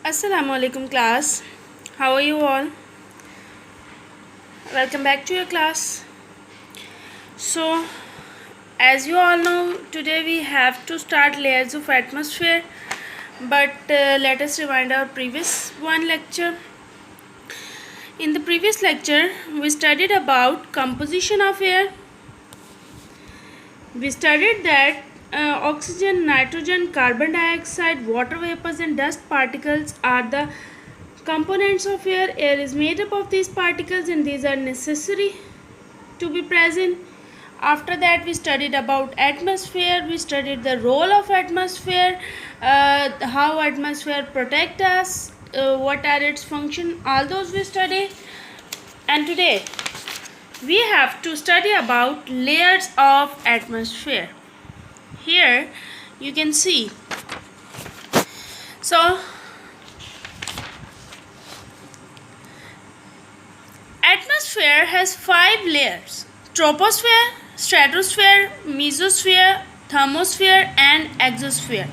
Assalamu alaikum class. How are you all? Welcome back to your class. So, as you all know, today we have to start layers of atmosphere. But let us rewind our previous one lecture. In the previous lecture, we studied about composition of air. We studied that oxygen, nitrogen, carbon dioxide, water vapors and dust particles are the components of air. Air is made up of these particles and these are necessary to be present. After that we studied about atmosphere. We studied the role of atmosphere, how atmosphere protect us, what are its function, all those we studied. And today we have to study about layers of atmosphere. Here you can see. So atmosphere has 5 layers: troposphere, stratosphere, mesosphere, thermosphere and exosphere.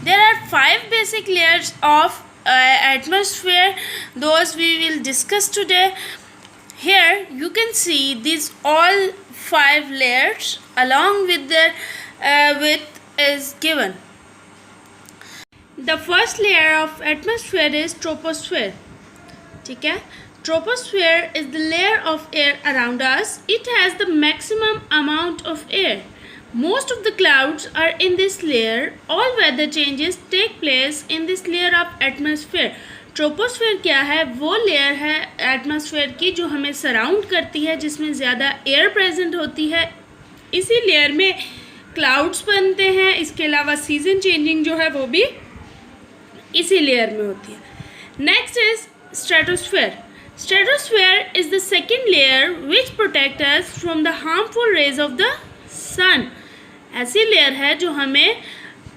There are 5 basic layers of atmosphere. Those we will discuss today. Here you can see these all 5 layers along with their width is given. The first layer of atmosphere is troposphere. ठीक है? Troposphere is the layer of air around us. It has the maximum amount of air. Most of the clouds are in this layer. All weather changes take place in this layer of atmosphere. Troposphere क्या है? वो layer है atmosphere की जो हमें surround करती है, जिसमें ज़्यादा एयर प्रेजेंट होती है. इसी लेयर में क्लाउड्स बनते हैं. इसके अलावा सीजन चेंजिंग जो है वो भी इसी लेयर में होती है. Next is stratosphere. Stratosphere is the second layer which protects us from the harmful rays of the sun. ऐसी लेयर है जो हमें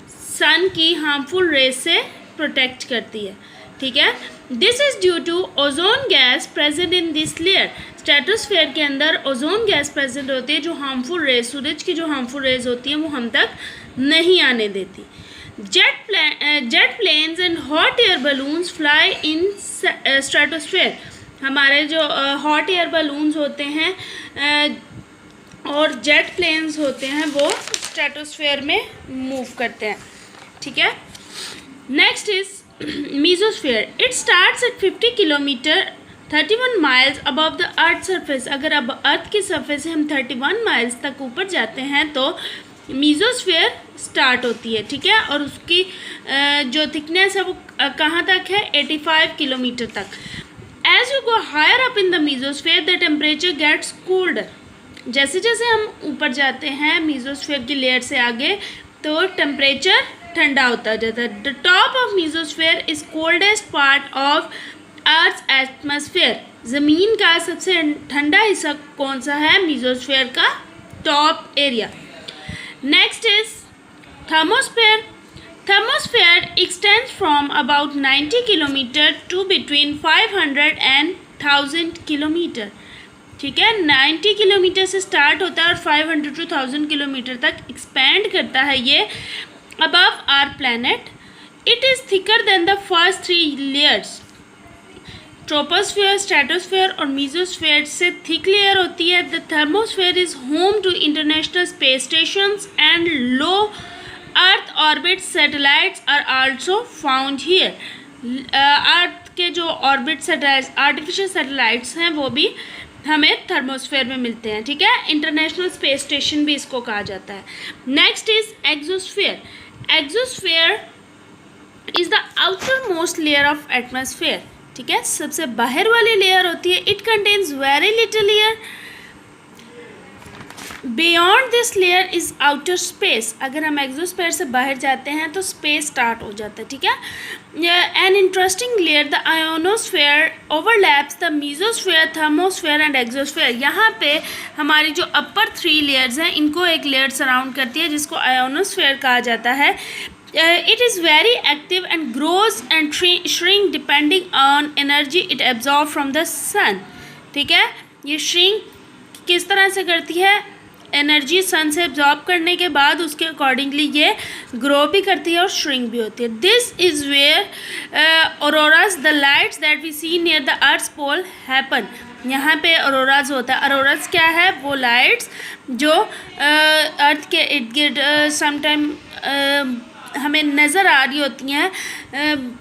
सन की हार्मफुल रेज से प्रोटेक्ट करती है. ठीक है. This is due to ozone gas present in this layer. Stratosphere के अंदर ओजोन गैस प्रेजेंट होती है जो हार्मफुल रेज, सूरज की जो हार्मफुल रेज होती हैं वो हम तक नहीं आने देती. Jet planes and hot air balloons fly in stratosphere. हमारे जो हॉट एयर बलून्स होते हैं और जेट प्लेन्स होते हैं वो स्ट्रेटोस्फेयर में मूव करते हैं. ठीक है. Next is mesosphere. It starts at 50 kilometre 31 miles above the earth surface. अगर अब अर्थ की सरफेस से हम 31 माइल्स तक ऊपर जाते हैं तो मीजोस्फेयर स्टार्ट होती है. ठीक है. और उसकी जो थिकनेस है वो कहाँ तक है? 85 किलोमीटर तक. As you go higher up in the mesosphere, the temperature gets colder. जैसे जैसे हम ऊपर जाते हैं mesosphere की लेयर से आगे तो टेम्परेचर ठंडा होता जाता है. The top of mesosphere is coldest part of Earth's atmosphere. ज़मीन का सबसे ठंडा हिस्सा कौन सा है? mesosphere का top area. Next is thermosphere. Thermosphere extends from about 90 km to between 500 and 1000 km. ठीक है. 90 किलोमीटर से स्टार्ट होता है और 500 to 1000 किलोमीटर तक एक्सपेंड करता है ये above our planet. It is thicker than the first 3 layers. Troposphere, stratosphere और मीजोस्फेयर से थिक लेयर होती है. The thermosphere is home to international space stations and low earth orbit satellites are also found here. Earth के जो orbit satellites, artificial satellites हैं वो भी हमें थर्मोस्फेयर में मिलते हैं. ठीक है. इंटरनेशनल स्पेस स्टेशन भी इसको कहा जाता है. Next is exosphere. Exosphere is the outer most layer of atmosphere. ठीक है. सबसे बाहर वाली लेयर होती है. It contains very little air. Beyond this layer is outer space. अगर हम एक्सोस्फेयर से बाहर जाते हैं तो स्पेस स्टार्ट हो जाता है. ठीक है. An interesting layer the ionosphere overlaps the mesosphere, thermosphere and exosphere. यहाँ पे हमारी जो अपर 3 लेयर्स हैं इनको एक लेयर सराउंड करती है जिसको आयोनोस्फेयर कहा जाता है. It is very active and grows and shrink depending on energy it absorb from the sun. ठीक है. ये श्रिंक किस तरह से करती है? एनर्जी सन से एब्जॉर्ब करने के बाद उसके अकॉर्डिंगली ये ग्रो भी करती है और श्रिंक भी होती है. This is where auroras, the lights that we see near the earth's pole happen. यहाँ पे auroras होता है. auroras क्या है? वो lights जो अर्थ के इर्द गिर्द समटाइम हमें नज़र आ रही होती हैं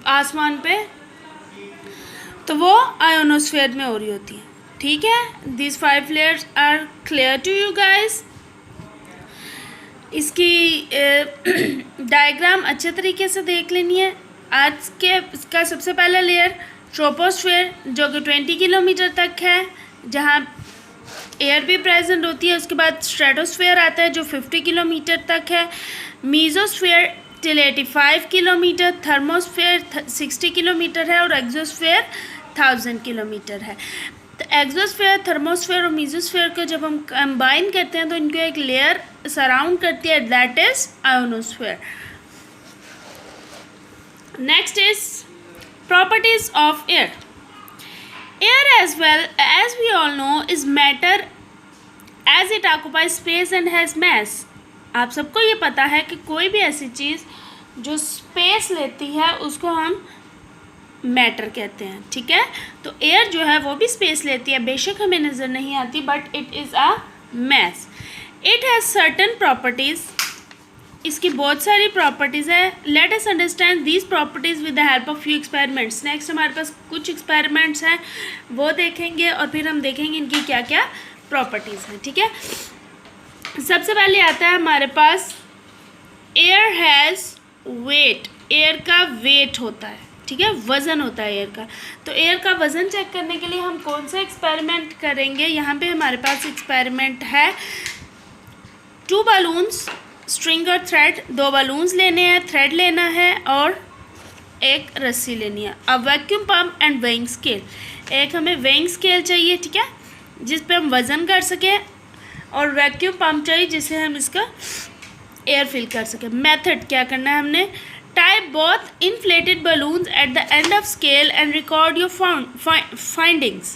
आसमान पे, तो वो आयोनोस्फेयर में हो रही होती हैं. ठीक है, this 5 layers are clear to you guys. इसकी डायग्राम अच्छे तरीके से देख लेनी है. आज के इसका सबसे पहला लेयर ट्रोपोस्फेयर जो कि 20 किलोमीटर तक है, जहाँ एयर भी प्रेजेंट होती है. उसके बाद स्ट्रेटोस्फेयर आता है जो 50 किलोमीटर तक है. Mesosphere till 85 kilometre. Thermosphere 60 kilometre है. और एक्सोस्फेयर 1000 किलोमीटर है. तो एक्सोस्फेयर, थर्मोस्फेयर और मीजोस्फेयर को जब हम कंबाइन करते हैं तो इनको एक लेयर सराउंड करती है, that is ionosphere. Next is properties of air. Air as well as we all know is matter as it occupies space and has mass. आप सबको ये पता है कि कोई भी ऐसी चीज़ जो स्पेस लेती है उसको हम मैटर कहते हैं. ठीक है, तो एयर जो है वो भी स्पेस लेती है, बेशक हमें नज़र नहीं आती, but it is a mass. It has certain properties. इसकी बहुत सारी प्रॉपर्टीज़ है. Let us understand these properties with the help of few experiments. Next हमारे पास कुछ एक्सपेरिमेंट्स हैं, वो देखेंगे और फिर हम देखेंगे इनकी क्या क्या प्रॉपर्टीज़ हैं. ठीक है, सबसे पहले आता है हमारे पास एयर हैज़ वेट. एयर का वेट होता है. ठीक है, वज़न होता है एयर का. तो एयर का वज़न चेक करने के लिए हम कौन सा एक्सपेरिमेंट करेंगे? यहाँ पे हमारे पास एक्सपेरिमेंट है 2 बलून्स, स्ट्रिंग और थ्रेड. 2 बलून्स लेने हैं, थ्रेड लेना है और एक रस्सी लेनी है. A vacuum pump and weighing scale. एक हमें वेइंग स्केल चाहिए, ठीक है, जिस पे हम वज़न कर सकें, और वैक्यूम पम्प चाहिए जिससे हम इसका एयर फिल कर सकें. मेथड क्या करना है हमने? Tie both inflated balloons at the end of scale and record your findings.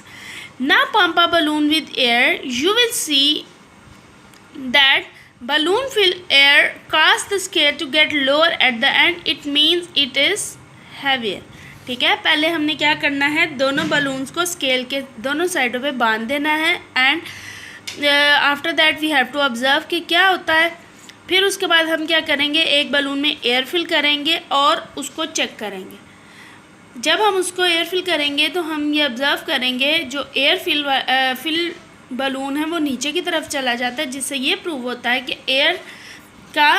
Now pump a balloon with air. You will see that balloon fill air cause the scale to get lower at the end. It means it is heavier. ठीक है, पहले हमने क्या करना है? दोनों balloons को scale के दोनों साइडों पे बांध देना है. And after that we have to observe कि क्या होता है. फिर उसके बाद हम क्या करेंगे? एक बलून में एयर फिल करेंगे और उसको चेक करेंगे. जब हम उसको एयर फिल करेंगे तो हम ये ऑब्ज़र्व करेंगे जो एयर फिल बलून है वो नीचे की तरफ चला जाता है, जिससे ये प्रूव होता है कि एयर का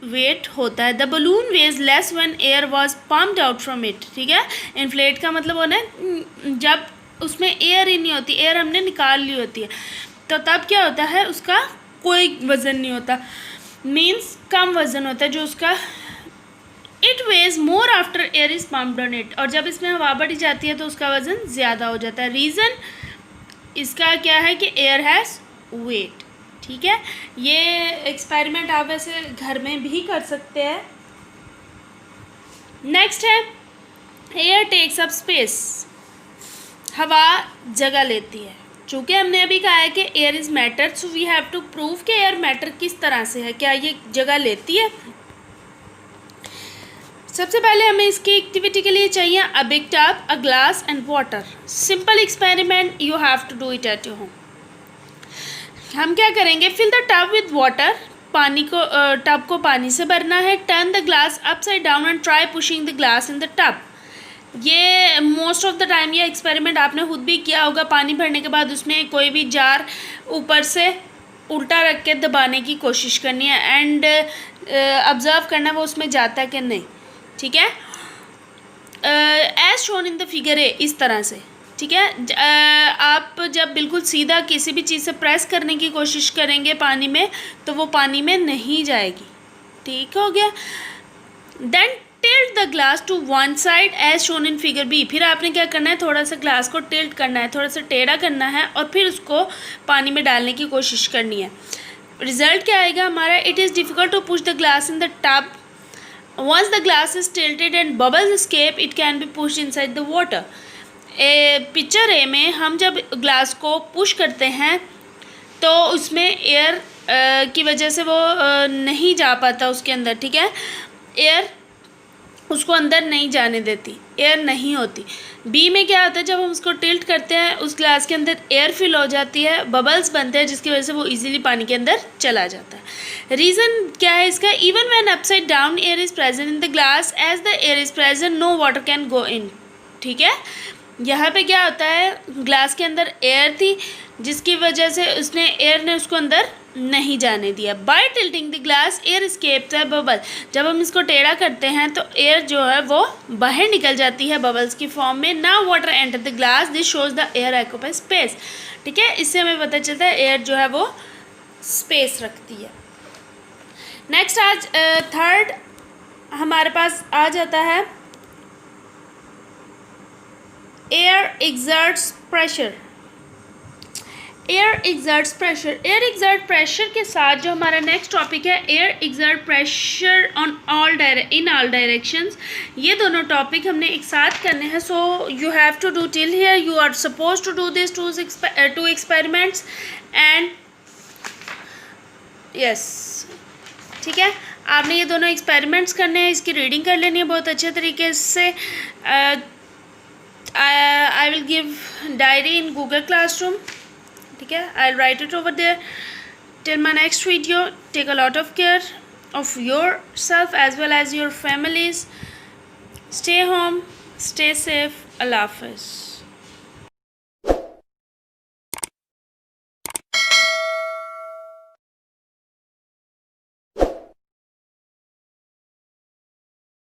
वेट होता है. The balloon weighs less when air was pumped out from it. ठीक है, इन्फ्लेट का मतलब होना है जब उसमें एयर ही नहीं होती, एयर हमने निकाल ली होती है, तो तब क्या होता है? उसका कोई वज़न नहीं होता, मीन्स कम वज़न होता है जो उसका. It weighs more after air is pumped on it. और जब इसमें हवा बढ़ी जाती है तो उसका वज़न ज़्यादा हो जाता है. रीज़न इसका क्या है कि एयर हैज़ वेट. ठीक है, ये एक्सपेरिमेंट आप वैसे घर में भी कर सकते हैं. नेक्स्ट है एयर टेक्स अप स्पेस. हवा जगह लेती है. चूँकि हमने अभी कहा है कि air is matter, so we have to prove कि एयर मैटर किस तरह से है, क्या ये जगह लेती है. सबसे पहले हमें इसकी एक्टिविटी के लिए चाहिए a big tub, a glass and water. Simple experiment, you have to do it at your home. हम क्या करेंगे? Fill the tub with water. पानी को टब को पानी से भरना है. Turn the glass upside down and try pushing the glass in the tub. ये मोस्ट ऑफ द टाइम ये एक्सपेरिमेंट आपने खुद भी किया होगा. पानी भरने के बाद उसमें कोई भी जार ऊपर से उल्टा रख के दबाने की कोशिश करनी है एंड ऑब्ज़र्व करना वो उसमें जाता है कि नहीं. ठीक है, as shown in the figure A, इस तरह से. ठीक है, आप जब बिल्कुल सीधा किसी भी चीज़ से प्रेस करने की कोशिश करेंगे पानी में तो वो पानी में नहीं जाएगी. ठीक हो गया. Then tilt the glass to one side as shown in figure B. फिर आपने क्या करना है? थोड़ा सा ग्लास को टिल्ट करना है, थोड़ा सा टेढ़ा करना है और फिर उसको पानी में डालने की कोशिश करनी है. रिजल्ट क्या आएगा हमारा? It is difficult to push the glass in the tub. Once the glass is tilted and bubbles escape, it can be pushed inside the water. Picture A में हम जब ग्लास को पुश करते हैं तो उसमें एयर की वजह से वो नहीं जा पाता उसके अंदर. ठीक है, एयर उसको अंदर नहीं जाने देती, एयर नहीं होती। बी में क्या होता है, जब हम उसको टिल्ट करते हैं उस ग्लास के अंदर एयर फिल हो जाती है, बबल्स बनते हैं जिसकी वजह से वो इजीली पानी के अंदर चला जाता है। रीज़न क्या है इसका, even when upside down air is present in the glass as the air is present no water can go in. ठीक है, यहाँ पे क्या होता है, ग्लास के अंदर एयर थी जिसकी वजह से एयर ने उसको अंदर नहीं जाने दिया। By tilting the glass air escapes है बबल, जब हम इसको टेढ़ा करते हैं तो एयर जो है वो बाहर निकल जाती है बबल्स की फॉर्म में। Now water enter the glass, this shows the air occupy space. ठीक है, इससे हमें पता चलता है एयर जो है वो स्पेस रखती है। नेक्स्ट आज थर्ड हमारे पास आ जाता है air exerts pressure. Air exerts pressure, air exert pressure के साथ जो हमारा नेक्स्ट टॉपिक है air exert pressure on in all directions, ये दोनों टॉपिक हमने एक साथ करने हैं। So you have to do till here, you are suppose to do this two experiments and yes, ठीक है, आपने ये दोनों एक्सपेरिमेंट्स करने हैं, इसकी रीडिंग कर लेनी है बहुत अच्छे तरीके से। I will give diary in Google Classroom. ठीक है, I'll write it over there. Till my next video, take a lot of care of yourself as well as your families. Stay home, stay safe. Allah Hafiz.